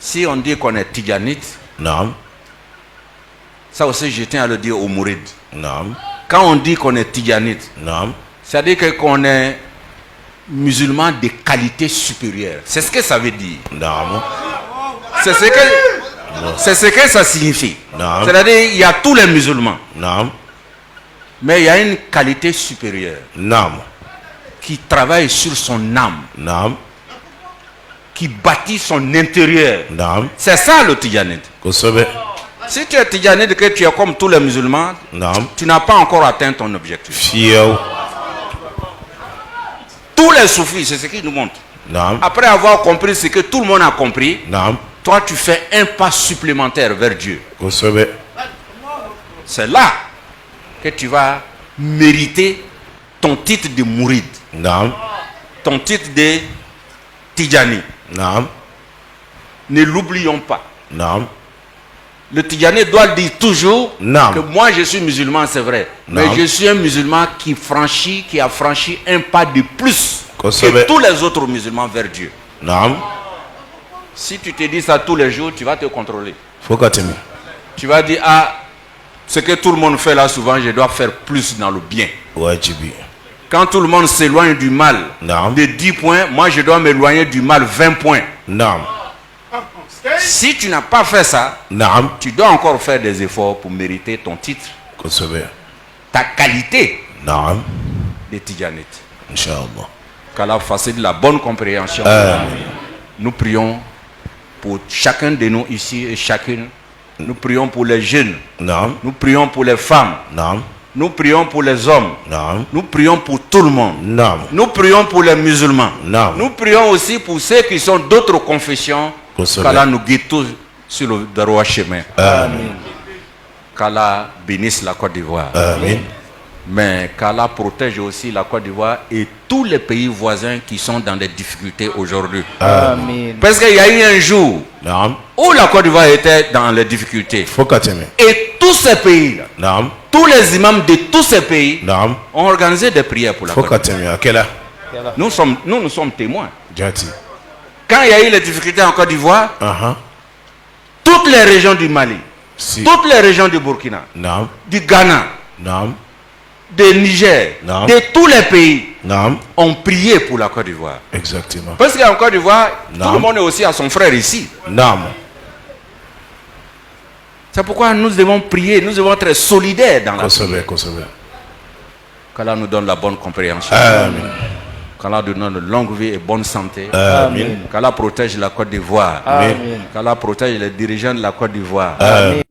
Si on dit qu'on est tidjanite, Naam. ça aussi je tiens à le dire aux mourides. Naam. Quand on dit qu'on est tidjanite, Naam. c'est-à-dire qu'on est musulman de qualité supérieure. C'est ce que ça veut dire. Naam. C'est ce que ça signifie. Naam. C'est-à-dire il y a tous les musulmans, Naam. mais il y a une qualité supérieure Naam. qui travaille sur son âme, Naam. qui bâtit son intérieur. Naam. C'est ça le tidjanite. Kosobe. Si tu es tidjanite, que tu es comme tous les musulmans, Naam. tu n'as pas encore atteint ton objectif. Fiel. Tous les soufis, c'est ce qu'ils nous montrent. Naam. Après avoir compris ce que tout le monde a compris, Naam. toi tu fais un pas supplémentaire vers Dieu. Kosobe. C'est là que tu vas mériter ton titre de mouride, Naam. ton titre de tidjani. Naam. Ne l'oublions pas. Naam. Le tidjani doit dire toujours Naam. que moi je suis musulman, c'est vrai. Naam. Mais je suis un musulman qui a franchi un pas de plus Kosobe. que tous les autres musulmans vers Dieu. Naam. Si tu te dis ça tous les jours, tu vas te contrôler. Fokatimi. Tu vas dire, ah, ce que tout le monde fait là souvent, je dois faire plus dans le bien. Wajibi. Quand tout le monde s'éloigne du mal Naam. de 10 points, moi je dois m'éloigner du mal 20 points. Naam. Si tu n'as pas fait ça, Naam. tu dois encore faire des efforts pour mériter ton titre, Kosobe. ta qualité Naam. de tidjanite. Inch'Allah. Qu'Allah facilite la bonne compréhension. Nous prions pour chacun de nous ici et chacune. Nous prions pour les jeunes. Naam. Nous prions pour les femmes. Naam. Nous prions pour les hommes. Naam. Nous prions pour tout le monde. Naam. Nous prions pour les musulmans. Naam. Nous prions aussi pour ceux qui sont d'autres confessions. Kosobe. Qu'Allah nous guide tous sur le droit chemin. Amen. Qu'Allah bénisse la Côte d'Ivoire. Amen. Mais qu'Allah protège aussi la Côte d'Ivoire et tous les pays voisins qui sont dans des difficultés aujourd'hui. Amen. Parce qu'il y a eu un jour Naam. où la Côte d'Ivoire était dans les difficultés. Fokatimi. Et tous ces pays-là, Naam. tous les imams de tous ces pays Naam. ont organisé des prières pour la Côte d'Ivoire. Fokatimi. Akela. Nous sommes témoins. Jati. Quand il y a eu les difficultés en Côte d'Ivoire, Aha. toutes les régions du Mali, Si. toutes les régions du Burkina, Naam. du Ghana, Naam. du Niger, Non. de tous les pays Naam. ont prié pour la Côte d'Ivoire. Exactement. Parce qu'en Côte d'Ivoire, Non. tout le monde est aussi à son frère ici. Naam. C'est pourquoi nous devons prier, nous devons être solidaires dans la Kosobe. prière. Kosobe. Qu'Allah nous donne la bonne compréhension. Amen. Qu'Allah nous donne une longue vie et bonne santé. Amen. Qu'Allah protège la Côte d'Ivoire. Amen. Qu'Allah protège les dirigeants de la Côte d'Ivoire. Amen.